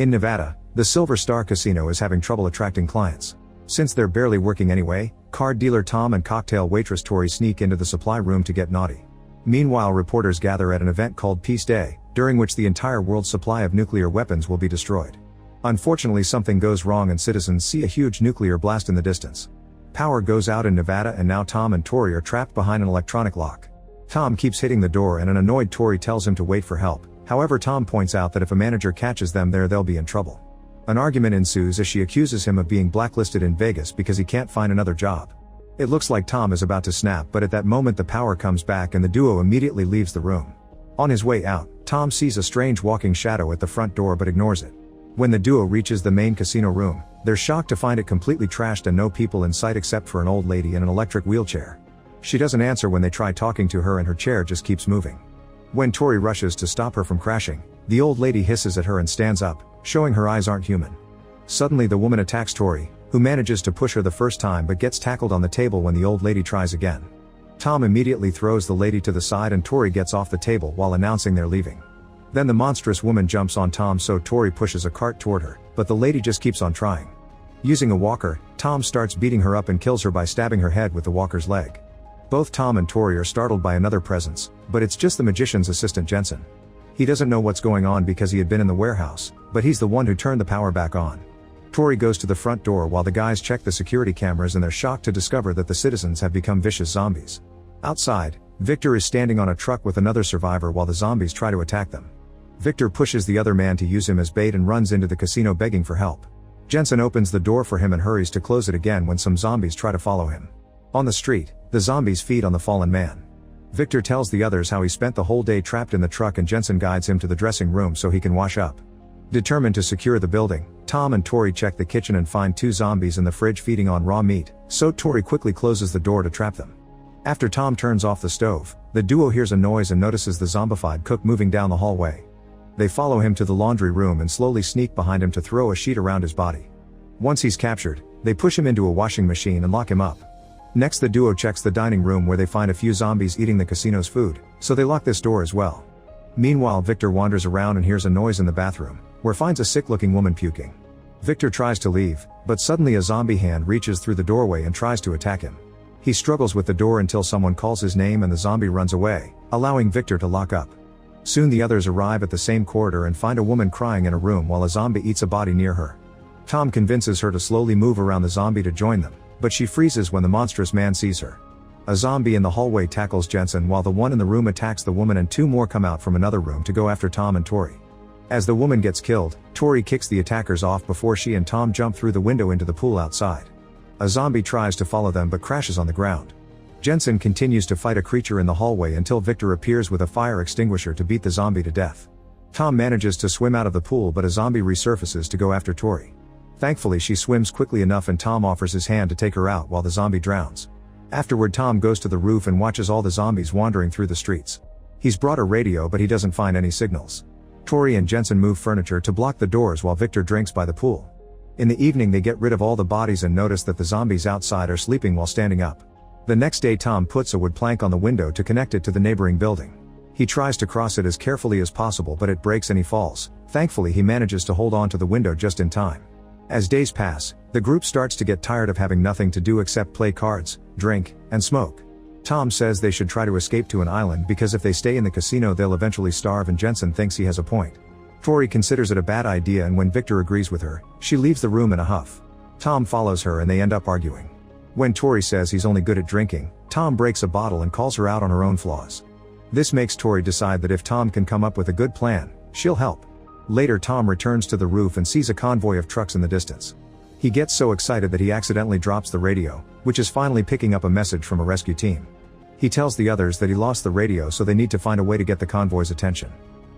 In Nevada, the Silver Star Casino is having trouble attracting clients. Since they're barely working anyway, card dealer Tom and cocktail waitress Tori sneak into the supply room to get naughty. Meanwhile, reporters gather at an event called Peace Day, during which the entire world's supply of nuclear weapons will be destroyed. Unfortunately, something goes wrong and citizens see a huge nuclear blast in the distance. Power goes out in Nevada and now Tom and Tori are trapped behind an electronic lock. Tom keeps hitting the door and an annoyed Tori tells him to wait for help. However, Tom points out that if a manager catches them there, they'll be in trouble. An argument ensues as she accuses him of being blacklisted in Vegas because he can't find another job. It looks like Tom is about to snap, but at that moment the power comes back and the duo immediately leaves the room. On his way out, Tom sees a strange walking shadow at the front door but ignores it. When the duo reaches the main casino room, they're shocked to find it completely trashed and no people in sight except for an old lady in an electric wheelchair. She doesn't answer when they try talking to her and her chair just keeps moving. When Tori rushes to stop her from crashing, the old lady hisses at her and stands up, showing her eyes aren't human. Suddenly the woman attacks Tori, who manages to push her the first time but gets tackled on the table when the old lady tries again. Tom immediately throws the lady to the side and Tori gets off the table while announcing they're leaving. Then the monstrous woman jumps on Tom, so Tori pushes a cart toward her, but the lady just keeps on trying. Using a walker, Tom starts beating her up and kills her by stabbing her head with the walker's leg. Both Tom and Tori are startled by another presence, but it's just the magician's assistant Jensen. He doesn't know what's going on because he had been in the warehouse, but he's the one who turned the power back on. Tori goes to the front door while the guys check the security cameras and they're shocked to discover that the citizens have become vicious zombies. Outside, Victor is standing on a truck with another survivor while the zombies try to attack them. Victor pushes the other man to use him as bait and runs into the casino begging for help. Jensen opens the door for him and hurries to close it again when some zombies try to follow him. On the street, the zombies feed on the fallen man. Victor tells the others how he spent the whole day trapped in the truck and Jensen guides him to the dressing room so he can wash up. Determined to secure the building, Tom and Tori check the kitchen and find two zombies in the fridge feeding on raw meat, so Tori quickly closes the door to trap them. After Tom turns off the stove, the duo hears a noise and notices the zombified cook moving down the hallway. They follow him to the laundry room and slowly sneak behind him to throw a sheet around his body. Once he's captured, they push him into a washing machine and lock him up. Next, the duo checks the dining room where they find a few zombies eating the casino's food, so they lock this door as well. Meanwhile, Victor wanders around and hears a noise in the bathroom, where finds a sick-looking woman puking. Victor tries to leave, but suddenly a zombie hand reaches through the doorway and tries to attack him. He struggles with the door until someone calls his name and the zombie runs away, allowing Victor to lock up. Soon the others arrive at the same corridor and find a woman crying in a room while a zombie eats a body near her. Tom convinces her to slowly move around the zombie to join them, but she freezes when the monstrous man sees her. A zombie in the hallway tackles Jensen while the one in the room attacks the woman and two more come out from another room to go after Tom and Tori. As the woman gets killed, Tori kicks the attackers off before she and Tom jump through the window into the pool outside. A zombie tries to follow them but crashes on the ground. Jensen continues to fight a creature in the hallway until Victor appears with a fire extinguisher to beat the zombie to death. Tom manages to swim out of the pool but a zombie resurfaces to go after Tori. Thankfully, she swims quickly enough and Tom offers his hand to take her out while the zombie drowns. Afterward, Tom goes to the roof and watches all the zombies wandering through the streets. He's brought a radio but he doesn't find any signals. Tori and Jensen move furniture to block the doors while Victor drinks by the pool. In the evening, they get rid of all the bodies and notice that the zombies outside are sleeping while standing up. The next day, Tom puts a wood plank on the window to connect it to the neighboring building. He tries to cross it as carefully as possible but it breaks and he falls. Thankfully, he manages to hold on to the window just in time. As days pass, the group starts to get tired of having nothing to do except play cards, drink, and smoke. Tom says they should try to escape to an island because if they stay in the casino they'll eventually starve, and Jensen thinks he has a point. Tori considers it a bad idea, and when Victor agrees with her, she leaves the room in a huff. Tom follows her and they end up arguing. When Tori says he's only good at drinking, Tom breaks a bottle and calls her out on her own flaws. This makes Tori decide that if Tom can come up with a good plan, she'll help. Later, Tom returns to the roof and sees a convoy of trucks in the distance. He gets so excited that he accidentally drops the radio, which is finally picking up a message from a rescue team. He tells the others that he lost the radio, so they need to find a way to get the convoy's attention.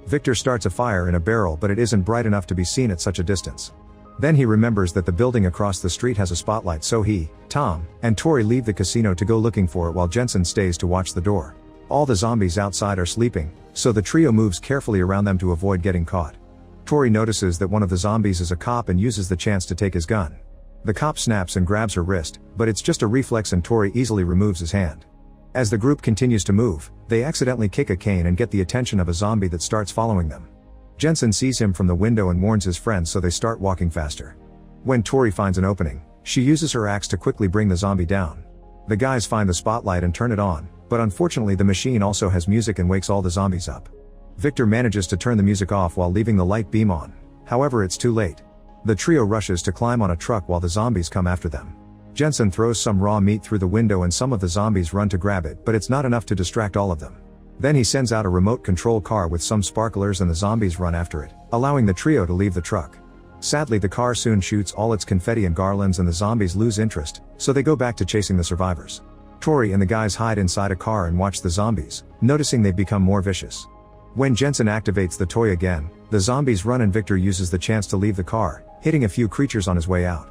Victor starts a fire in a barrel but it isn't bright enough to be seen at such a distance. Then he remembers that the building across the street has a spotlight, so he, Tom, and Tori leave the casino to go looking for it while Jensen stays to watch the door. All the zombies outside are sleeping, so the trio moves carefully around them to avoid getting caught. Tori notices that one of the zombies is a cop and uses the chance to take his gun. The cop snaps and grabs her wrist, but it's just a reflex and Tori easily removes his hand. As the group continues to move, they accidentally kick a cane and get the attention of a zombie that starts following them. Jensen sees him from the window and warns his friends, so they start walking faster. When Tori finds an opening, she uses her axe to quickly bring the zombie down. The guys find the spotlight and turn it on, but unfortunately the machine also has music and wakes all the zombies up. Victor manages to turn the music off while leaving the light beam on. However, it's too late. The trio rushes to climb on a truck while the zombies come after them. Jensen throws some raw meat through the window and some of the zombies run to grab it, but it's not enough to distract all of them. Then he sends out a remote control car with some sparklers and the zombies run after it, allowing the trio to leave the truck. Sadly, the car soon shoots all its confetti and garlands and the zombies lose interest, so they go back to chasing the survivors. Tori and the guys hide inside a car and watch the zombies, noticing they've become more vicious. When Jensen activates the toy again, the zombies run and Victor uses the chance to leave the car, hitting a few creatures on his way out.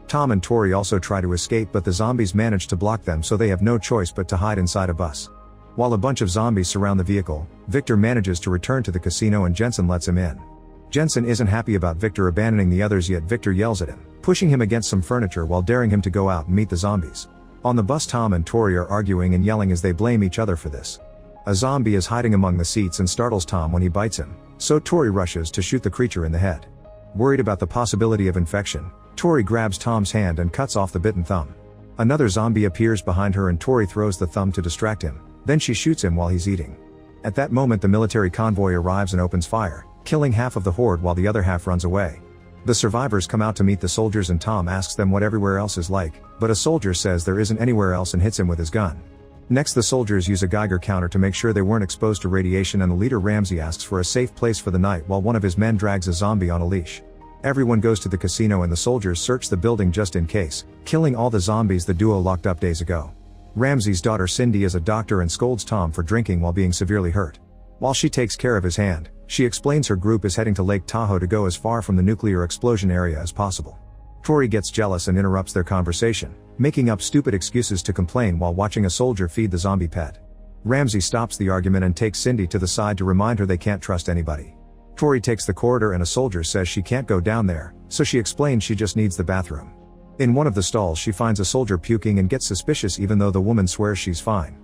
Tom and Tori also try to escape, but the zombies manage to block them, so they have no choice but to hide inside a bus. While a bunch of zombies surround the vehicle, Victor manages to return to the casino and Jensen lets him in. Jensen isn't happy about Victor abandoning the others, yet Victor yells at him, pushing him against some furniture while daring him to go out and meet the zombies. On the bus, Tom and Tori are arguing and yelling as they blame each other for this. A zombie is hiding among the seats and startles Tom when he bites him, so Tori rushes to shoot the creature in the head. Worried about the possibility of infection, Tori grabs Tom's hand and cuts off the bitten thumb. Another zombie appears behind her and Tori throws the thumb to distract him, then she shoots him while he's eating. At that moment, the military convoy arrives and opens fire, killing half of the horde while the other half runs away. The survivors come out to meet the soldiers and Tom asks them what everywhere else is like, but a soldier says there isn't anywhere else and hits him with his gun. Next, the soldiers use a Geiger counter to make sure they weren't exposed to radiation, and the leader Ramsey asks for a safe place for the night while one of his men drags a zombie on a leash. Everyone goes to the casino and the soldiers search the building just in case, killing all the zombies the duo locked up days ago. Ramsey's daughter Cindy is a doctor and scolds Tom for drinking while being severely hurt. While she takes care of his hand, she explains her group is heading to Lake Tahoe to go as far from the nuclear explosion area as possible. Tori gets jealous and interrupts their conversation, making up stupid excuses to complain while watching a soldier feed the zombie pet. Ramsey stops the argument and takes Cindy to the side to remind her they can't trust anybody. Tori takes the corridor and a soldier says she can't go down there, so she explains she just needs the bathroom. In one of the stalls, she finds a soldier puking and gets suspicious even though the woman swears she's fine.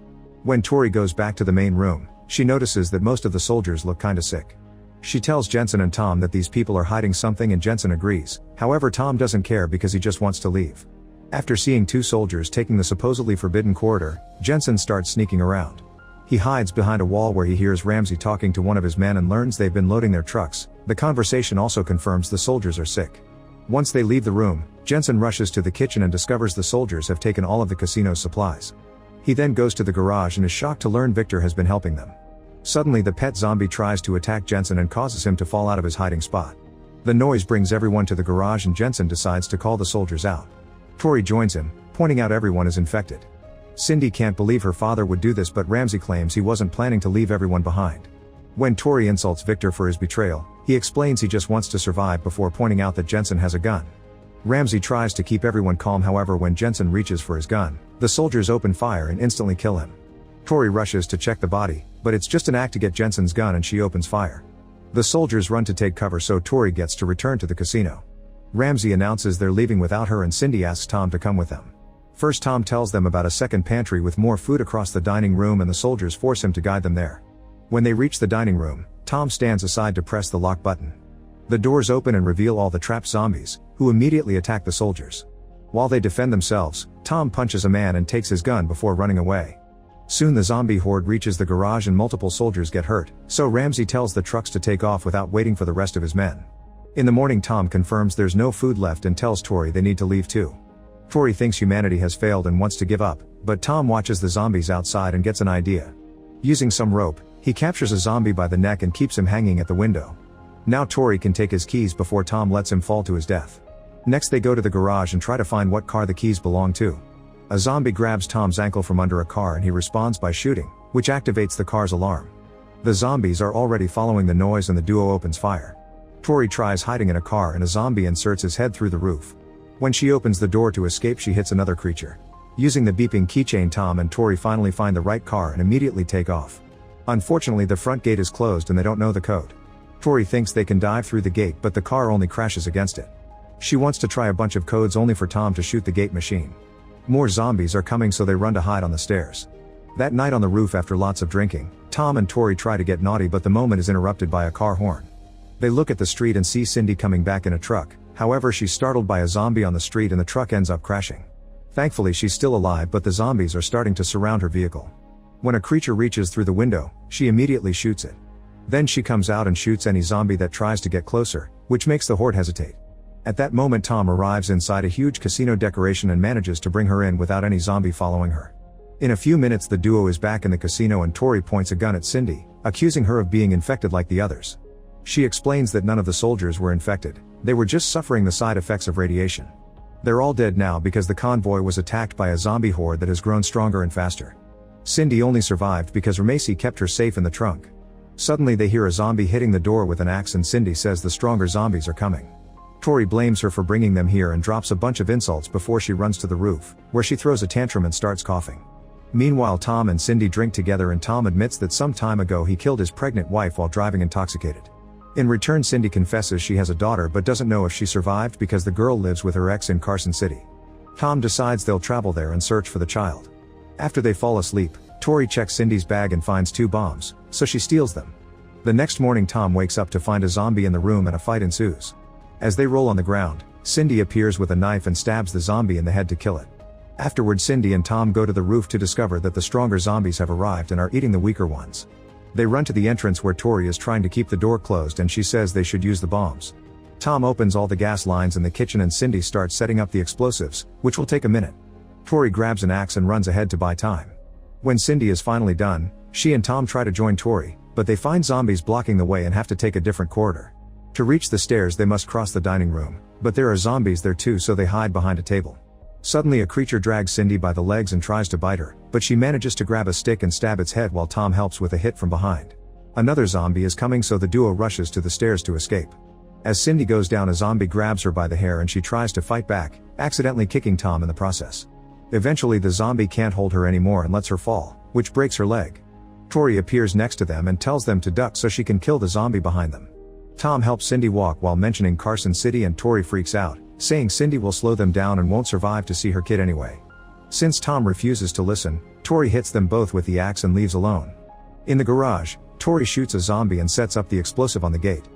When Tori goes back to the main room, she notices that most of the soldiers look kinda sick. She tells Jensen and Tom that these people are hiding something and Jensen agrees, however Tom doesn't care because he just wants to leave. After seeing two soldiers taking the supposedly forbidden corridor, Jensen starts sneaking around. He hides behind a wall where he hears Ramsey talking to one of his men and learns they've been loading their trucks. The conversation also confirms the soldiers are sick. Once they leave the room, Jensen rushes to the kitchen and discovers the soldiers have taken all of the casino's supplies. He then goes to the garage and is shocked to learn Victor has been helping them. Suddenly, the pet zombie tries to attack Jensen and causes him to fall out of his hiding spot. The noise brings everyone to the garage and Jensen decides to call the soldiers out. Tori joins him, pointing out everyone is infected. Cindy can't believe her father would do this, but Ramsey claims he wasn't planning to leave everyone behind. When Tori insults Victor for his betrayal, he explains he just wants to survive before pointing out that Jensen has a gun. Ramsey tries to keep everyone calm, however when Jensen reaches for his gun, the soldiers open fire and instantly kill him. Tori rushes to check the body, but it's just an act to get Jensen's gun and she opens fire. The soldiers run to take cover, so Tori gets to return to the casino. Ramsey announces they're leaving without her and Cindy asks Tom to come with them. First, Tom tells them about a second pantry with more food across the dining room and the soldiers force him to guide them there. When they reach the dining room, Tom stands aside to press the lock button. The doors open and reveal all the trapped zombies, who immediately attack the soldiers. While they defend themselves, Tom punches a man and takes his gun before running away. Soon the zombie horde reaches the garage and multiple soldiers get hurt, so Ramsey tells the trucks to take off without waiting for the rest of his men. In the morning, Tom confirms there's no food left and tells Tori they need to leave too. Tori thinks humanity has failed and wants to give up, but Tom watches the zombies outside and gets an idea. Using some rope, he captures a zombie by the neck and keeps him hanging at the window. Now Tori can take his keys before Tom lets him fall to his death. Next, they go to the garage and try to find what car the keys belong to. A zombie grabs Tom's ankle from under a car and he responds by shooting, which activates the car's alarm. The zombies are already following the noise and the duo opens fire. Tori tries hiding in a car and a zombie inserts his head through the roof. When she opens the door to escape, she hits another creature. Using the beeping keychain, Tom and Tori finally find the right car and immediately take off. Unfortunately, the front gate is closed and they don't know the code. Tori thinks they can dive through the gate, but the car only crashes against it. She wants to try a bunch of codes only for Tom to shoot the gate machine. More zombies are coming, so they run to hide on the stairs. That night on the roof, after lots of drinking, Tom and Tori try to get naughty, but the moment is interrupted by a car horn. They look at the street and see Cindy coming back in a truck, however she's startled by a zombie on the street and the truck ends up crashing. Thankfully she's still alive, but the zombies are starting to surround her vehicle. When a creature reaches through the window, she immediately shoots it. Then she comes out and shoots any zombie that tries to get closer, which makes the horde hesitate. At that moment Tom arrives inside a huge casino decoration and manages to bring her in without any zombie following her. In a few minutes the duo is back in the casino and Tori points a gun at Cindy, accusing her of being infected like the others. She explains that none of the soldiers were infected, they were just suffering the side effects of radiation. They're all dead now because the convoy was attacked by a zombie horde that has grown stronger and faster. Cindy only survived because Macy kept her safe in the trunk. Suddenly they hear a zombie hitting the door with an axe and Cindy says the stronger zombies are coming. Tori blames her for bringing them here and drops a bunch of insults before she runs to the roof, where she throws a tantrum and starts coughing. Meanwhile Tom and Cindy drink together and Tom admits that some time ago he killed his pregnant wife while driving intoxicated. In return Cindy confesses she has a daughter but doesn't know if she survived because the girl lives with her ex in Carson City. Tom decides they'll travel there and search for the child. After they fall asleep, Tori checks Cindy's bag and finds 2 bombs, so she steals them. The next morning Tom wakes up to find a zombie in the room and a fight ensues. As they roll on the ground, Cindy appears with a knife and stabs the zombie in the head to kill it. Afterward Cindy and Tom go to the roof to discover that the stronger zombies have arrived and are eating the weaker ones. They run to the entrance where Tori is trying to keep the door closed and she says they should use the bombs. Tom opens all the gas lines in the kitchen and Cindy starts setting up the explosives, which will take a minute. Tori grabs an axe and runs ahead to buy time. When Cindy is finally done, she and Tom try to join Tori, but they find zombies blocking the way and have to take a different corridor. To reach the stairs they must cross the dining room, but there are zombies there too so they hide behind a table. Suddenly a creature drags Cindy by the legs and tries to bite her, but she manages to grab a stick and stab its head while Tom helps with a hit from behind. Another zombie is coming so the duo rushes to the stairs to escape. As Cindy goes down a zombie grabs her by the hair and she tries to fight back, accidentally kicking Tom in the process. Eventually the zombie can't hold her anymore and lets her fall, which breaks her leg. Tori appears next to them and tells them to duck so she can kill the zombie behind them. Tom helps Cindy walk while mentioning Carson City and Tori freaks out, saying Cindy will slow them down and won't survive to see her kid anyway. Since Tom refuses to listen, Tori hits them both with the axe and leaves alone. In the garage, Tori shoots a zombie and sets up the explosive on the gate.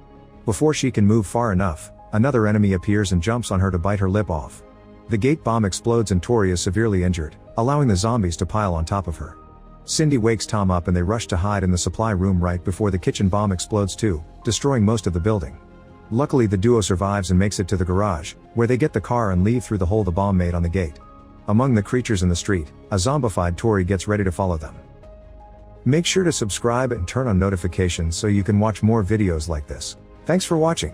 Before she can move far enough, another enemy appears and jumps on her to bite her lip off. The gate bomb explodes and Tori is severely injured, allowing the zombies to pile on top of her. Cindy wakes Tom up and they rush to hide in the supply room right before the kitchen bomb explodes too, destroying most of the building. Luckily the duo survives and makes it to the garage, where they get the car and leave through the hole the bomb made on the gate. Among the creatures in the street, a zombified Tori gets ready to follow them. Make sure to subscribe and turn on notifications so you can watch more videos like this. Thanks for watching.